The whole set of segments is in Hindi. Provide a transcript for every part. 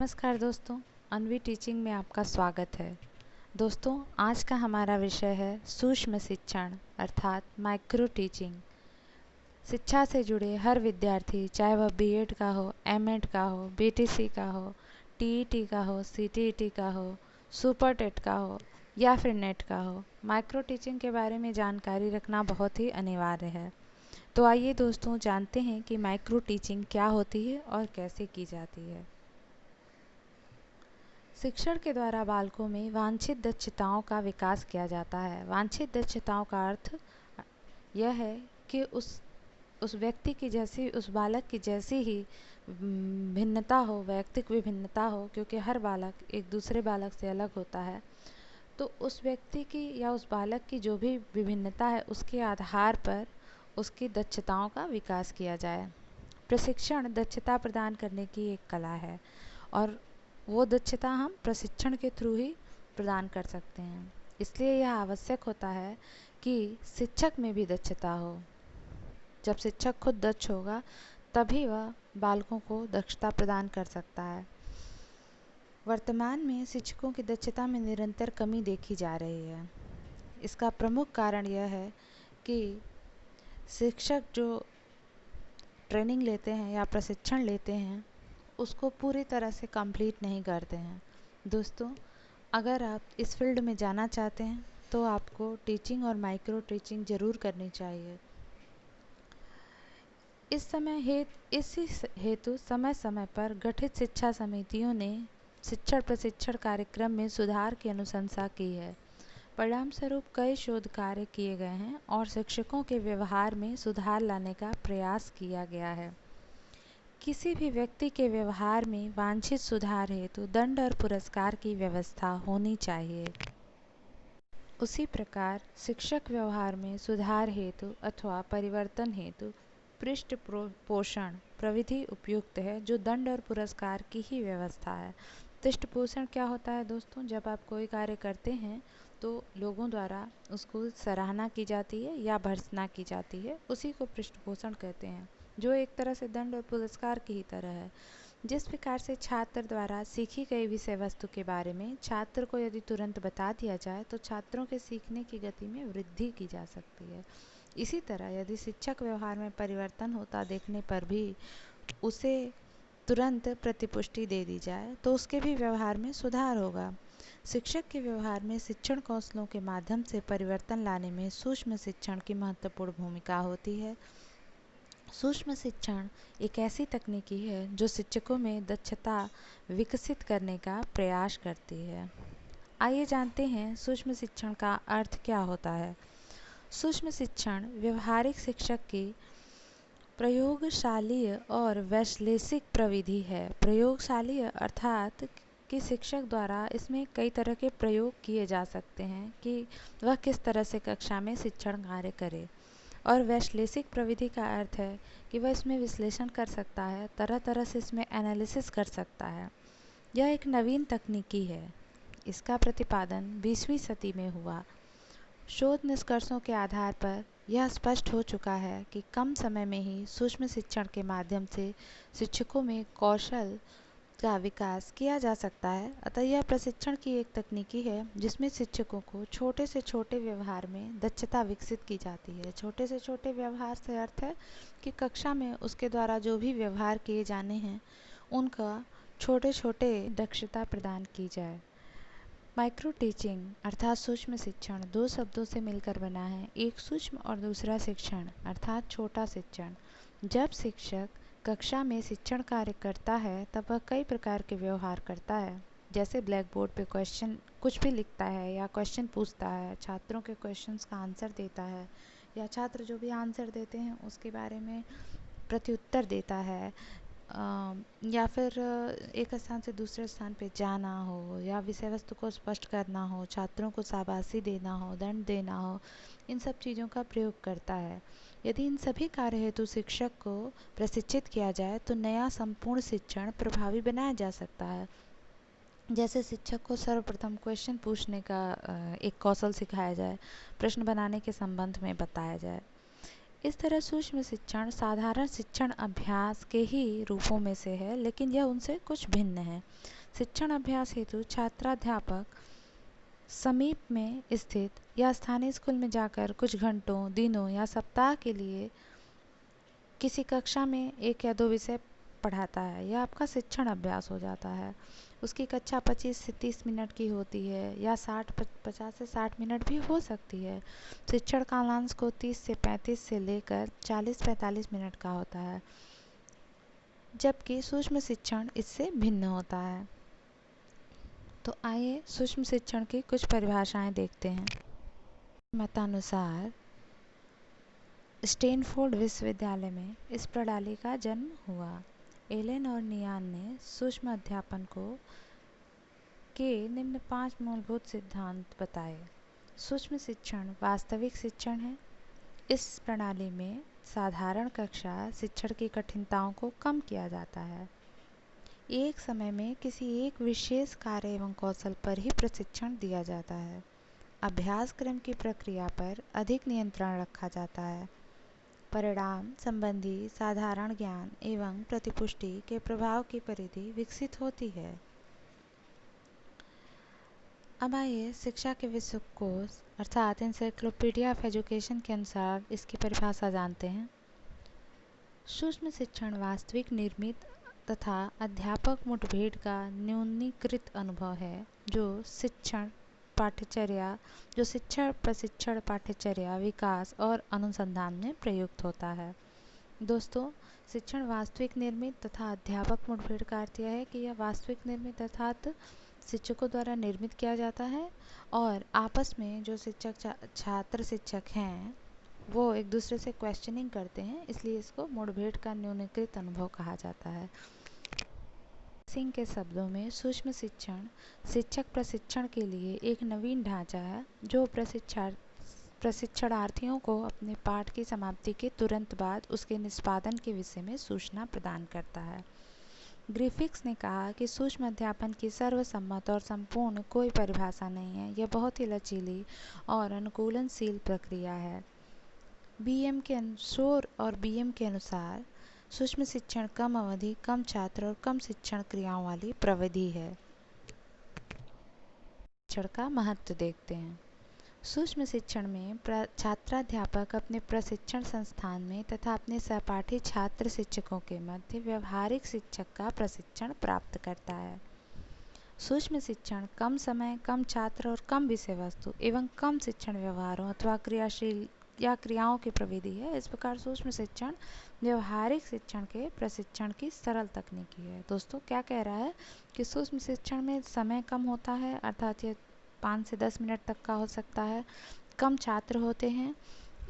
नमस्कार दोस्तों, अन्वी टीचिंग में आपका स्वागत है। दोस्तों, आज का हमारा विषय है सूक्ष्म शिक्षण अर्थात माइक्रो टीचिंग। शिक्षा से जुड़े हर विद्यार्थी, चाहे वह बीएड का हो, एमएड का हो, बीटीसी का हो, टीईटी का हो, सीटीईटी का हो, सुपर टेट का हो या फिर नेट का हो, माइक्रो टीचिंग के बारे में जानकारी रखना बहुत ही अनिवार्य है। तो आइए दोस्तों, जानते हैं कि माइक्रो टीचिंग क्या होती है और कैसे की जाती है। शिक्षण के द्वारा बालकों में वांछित दक्षताओं का विकास किया जाता है। वांछित दक्षताओं का अर्थ यह है कि उस व्यक्ति की जैसी, उस बालक की जैसी ही भिन्नता हो, वैयक्तिक विभिन्नता हो, क्योंकि हर बालक एक दूसरे बालक से अलग होता है। तो उस व्यक्ति की या उस बालक की जो भी विभिन्नता है, उसके आधार पर उसकी दक्षताओं का विकास किया जाए। प्रशिक्षण दक्षता प्रदान करने की एक कला है और वो दक्षता हम प्रशिक्षण के थ्रू ही प्रदान कर सकते हैं। इसलिए यह आवश्यक होता है कि शिक्षक में भी दक्षता हो। जब शिक्षक खुद दक्ष होगा तभी वह बालकों को दक्षता प्रदान कर सकता है। वर्तमान में शिक्षकों की दक्षता में निरंतर कमी देखी जा रही है। इसका प्रमुख कारण यह है कि शिक्षक जो ट्रेनिंग लेते हैं या प्रशिक्षण लेते हैं उसको पूरी तरह से कंप्लीट नहीं करते हैं। दोस्तों, अगर आप इस फील्ड में जाना चाहते हैं तो आपको टीचिंग और माइक्रो टीचिंग ज़रूर करनी चाहिए। इसी हेतु समय समय पर गठित शिक्षा समितियों ने शिक्षण प्रशिक्षण कार्यक्रम में सुधार की अनुशंसा की है। परिणाम स्वरूप कई शोध कार्य किए गए हैं और शिक्षकों के व्यवहार में सुधार लाने का प्रयास किया गया है। किसी भी व्यक्ति के व्यवहार में वांछित सुधार हेतु दंड और पुरस्कार की व्यवस्था होनी चाहिए। उसी प्रकार शिक्षक व्यवहार में सुधार हेतु अथवा परिवर्तन हेतु पृष्ठपोषण प्रविधि उपयुक्त है, जो दंड और पुरस्कार की ही व्यवस्था है। पृष्ठपोषण क्या होता है दोस्तों? जब आप कोई कार्य करते हैं तो लोगों द्वारा उसको सराहना की जाती है या भर्त्सना की जाती है, उसी को पृष्ठपोषण कहते हैं, जो एक तरह से दंड और पुरस्कार की ही तरह है। जिस प्रकार से छात्र द्वारा सीखी गई विषय वस्तु के बारे में छात्र को यदि तुरंत बता दिया जाए तो छात्रों के सीखने की गति में वृद्धि की जा सकती है। इसी तरह यदि शिक्षक व्यवहार में परिवर्तन होता देखने पर भी उसे तुरंत प्रतिपुष्टि दे दी जाए तो उसके भी व्यवहार में सुधार होगा। शिक्षक के व्यवहार में शिक्षण कौशलों के माध्यम से परिवर्तन लाने में सूक्ष्म शिक्षण की महत्वपूर्ण भूमिका होती है। सूक्ष्म शिक्षण एक ऐसी तकनीकी है जो शिक्षकों में दक्षता विकसित करने का प्रयास करती है। आइए जानते हैं सूक्ष्म शिक्षण का अर्थ क्या होता है। सूक्ष्म शिक्षण व्यवहारिक शिक्षक की प्रयोगशालीय और वैश्लेषिक प्रविधि है। प्रयोगशालीय अर्थात कि शिक्षक द्वारा इसमें कई तरह के प्रयोग किए जा सकते हैं कि वह किस तरह से कक्षा में शिक्षण कार्य करे। और वैश्लेषिक प्रविधि का अर्थ है कि वह इसमें विश्लेषण कर सकता है, तरह तरह से इसमें एनालिसिस कर सकता है। यह एक नवीन तकनीकी है। इसका प्रतिपादन 20वीं सदी में हुआ। शोध निष्कर्षों के आधार पर यह स्पष्ट हो चुका है कि कम समय में ही सूक्ष्म शिक्षण के माध्यम से शिक्षकों में कौशल का विकास किया जा सकता है। अतः यह प्रशिक्षण की एक तकनीकी है जिसमें शिक्षकों को छोटे से छोटे व्यवहार में दक्षता विकसित की जाती है। छोटे से छोटे व्यवहार से अर्थ है कि कक्षा में उसके द्वारा जो भी व्यवहार किए जाने हैं उनका छोटे छोटे दक्षता प्रदान की जाए। माइक्रो टीचिंग अर्थात सूक्ष्म शिक्षण दो शब्दों से मिलकर बना है, एक सूक्ष्म और दूसरा शिक्षण अर्थात छोटा शिक्षण। जब शिक्षक कक्षा में शिक्षण कार्य करता है तब वह कई प्रकार के व्यवहार करता है, जैसे ब्लैक बोर्ड पे क्वेश्चन कुछ भी लिखता है या क्वेश्चन पूछता है, छात्रों के क्वेश्चंस का आंसर देता है या छात्र जो भी आंसर देते हैं उसके बारे में प्रत्युत्तर देता है, या फिर एक स्थान से दूसरे स्थान पे जाना हो या विषय वस्तु को स्पष्ट करना हो, छात्रों को शाबाशी देना हो, दंड देना हो, इन सब चीज़ों का प्रयोग करता है। यदि इन सभी कार्य हेतु शिक्षक को प्रशिक्षित किया जाए तो नया संपूर्ण शिक्षण प्रभावी बनाया जा सकता है। जैसे शिक्षक को सर्वप्रथम क्वेश्चन पूछने का एक कौशल सिखाया जाए, प्रश्न बनाने के संबंध में बताया जाए। इस तरह सूक्ष्म शिक्षण साधारण शिक्षण अभ्यास के ही रूपों में से है, लेकिन यह उनसे कुछ भिन्न है। शिक्षण अभ्यास हेतु छात्राध्यापक समीप में स्थित या स्थानीय स्कूल में जाकर कुछ घंटों, दिनों या सप्ताह के लिए किसी कक्षा में 1 या 2 विषय पढ़ाता है। यह आपका शिक्षण अभ्यास हो जाता है। उसकी कक्षा 25 से 30 मिनट की होती है या 50 से 60 मिनट भी हो सकती है। शिक्षण कालांश को 30 से 35 से लेकर 40-45 मिनट का होता है, जबकि सूक्ष्म शिक्षण इससे भिन्न होता है। तो आइए सूक्ष्म शिक्षण की कुछ परिभाषाएं देखते हैं। मतानुसार स्टैनफोर्ड विश्वविद्यालय में इस प्रणाली का जन्म हुआ। एलन और नियान ने सूक्ष्म अध्यापन के निम्न 5 मूलभूत सिद्धांत बताए। सूक्ष्म शिक्षण वास्तविक शिक्षण है। इस प्रणाली में साधारण कक्षा शिक्षण की कठिनताओं को कम किया जाता है। एक समय में किसी एक विशेष कार्य एवं कौशल पर ही प्रशिक्षण दिया जाता है। अभ्यासक्रम की प्रक्रिया पर अधिक नियंत्रण रखा जाता है। परिणाम संबंधी साधारण ज्ञान एवं प्रतिपुष्टि के प्रभाव की परिधि विकसित होती है। अब आइए शिक्षा के विश्वकोश अर्थात एनसाइक्लोपीडिया ऑफ एजुकेशन के अनुसार इसकी परिभाषा जानते हैं। सूक्ष्म शिक्षण वास्तविक निर्मित तथा अध्यापक मुठभेड़ का न्यूनीकृत अनुभव है, जो शिक्षण प्रशिक्षण पाठ्यचर्या विकास और अनुसंधान में प्रयुक्त होता है। दोस्तों, शिक्षण वास्तविक निर्मित तथा अध्यापक मुठभेड़ का अर्थ यह है कि यह वास्तविक निर्मित अर्थात शिक्षकों द्वारा निर्मित किया जाता है और आपस में जो छात्र शिक्षक हैं वो एक दूसरे से क्वेश्चनिंग करते हैं, इसलिए इसको मुठभेड़ का न्यूनीकृत अनुभव कहा जाता है। सिंह के शब्दों में सूक्ष्म शिक्षण शिक्षक प्रशिक्षण के लिए एक नवीन ढांचा है, जो प्रशिक्षणार्थियों को अपने पाठ की समाप्ति के तुरंत बाद उसके निष्पादन के विषय में सूचना प्रदान करता है। ग्रिफिथ्स ने कहा कि सूक्ष्म अध्यापन की सर्वसम्मत और संपूर्ण कोई परिभाषा नहीं है। यह बहुत ही लचीली और अनुकूलनशील प्रक्रिया है। बीएम के अनुसार सूक्ष्म शिक्षण कम अवधि, कम छात्र और कम शिक्षण क्रियाओं वाली प्रविधि है। शिक्षण का महत्व देखते हैं। सूक्ष्म शिक्षण में छात्राध्यापक अपने प्रशिक्षण संस्थान में तथा अपने सहपाठी छात्र शिक्षकों के मध्य व्यवहारिक शिक्षक का प्रशिक्षण प्राप्त करता है। सूक्ष्म शिक्षण कम समय, कम छात्र और कम विषय वस्तु एवं कम शिक्षण व्यवहारों अथवा क्रियाओं की प्रविधि है। इस प्रकार सूक्ष्म शिक्षण व्यवहारिक शिक्षण के प्रशिक्षण की सरल तकनीकी है। दोस्तों, क्या कह रहा है कि सूक्ष्म शिक्षण में समय कम होता है, अर्थात ये 5 से 10 मिनट तक का हो सकता है। कम छात्र होते हैं,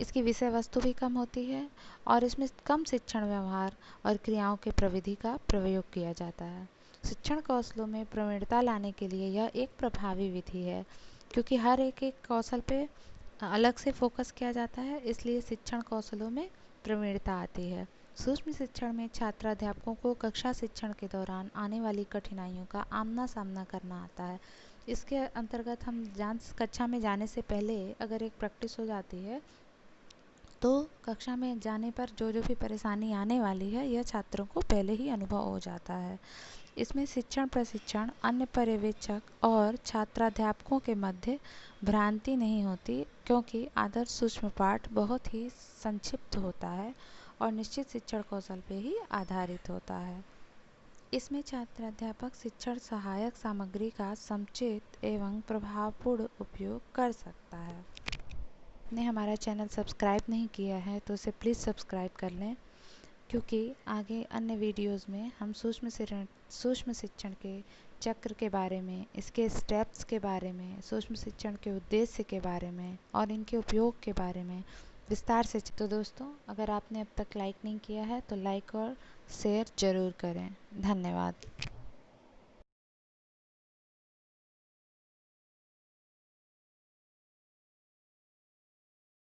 इसकी विषय वस्तु भी कम होती है और इसमें कम शिक्षण व्यवहार और क्रियाओं के प्रविधि का प्रयोग किया जाता है। शिक्षण कौशलों में प्रवीणता लाने के लिए यह एक प्रभावी विधि है, क्योंकि हर एक कौशल पे अलग से फोकस किया जाता है, इसलिए शिक्षण कौशलों में प्रवीणता आती है। सूक्ष्म शिक्षण में छात्राध्यापकों को कक्षा शिक्षण के दौरान आने वाली कठिनाइयों का आमना सामना करना आता है। इसके अंतर्गत हम कक्षा में जाने से पहले अगर एक प्रैक्टिस हो जाती है तो कक्षा में जाने पर जो भी परेशानी आने वाली है यह छात्रों को पहले ही अनुभव हो जाता है। इसमें शिक्षण प्रशिक्षण, अन्य पर्यवेक्षक और छात्राध्यापकों के मध्य भ्रांति नहीं होती, क्योंकि आदर्श सूक्ष्म पाठ बहुत ही संक्षिप्त होता है और निश्चित शिक्षण कौशल पर ही आधारित होता है। इसमें छात्राध्यापक शिक्षण सहायक सामग्री का समुचित एवं प्रभावपूर्ण उपयोग कर सकता है। आपने हमारा चैनल सब्सक्राइब नहीं किया है तो उसे प्लीज़ सब्सक्राइब कर लें, क्योंकि आगे अन्य वीडियोस में हम सूक्ष्म शिक्षण के चक्र के बारे में, इसके स्टेप्स के बारे में, सूक्ष्म शिक्षण के उद्देश्य के बारे में और इनके उपयोग के बारे में विस्तार से। तो दोस्तों, अगर आपने अब तक लाइक नहीं किया है तो लाइक और शेयर ज़रूर करें। धन्यवाद।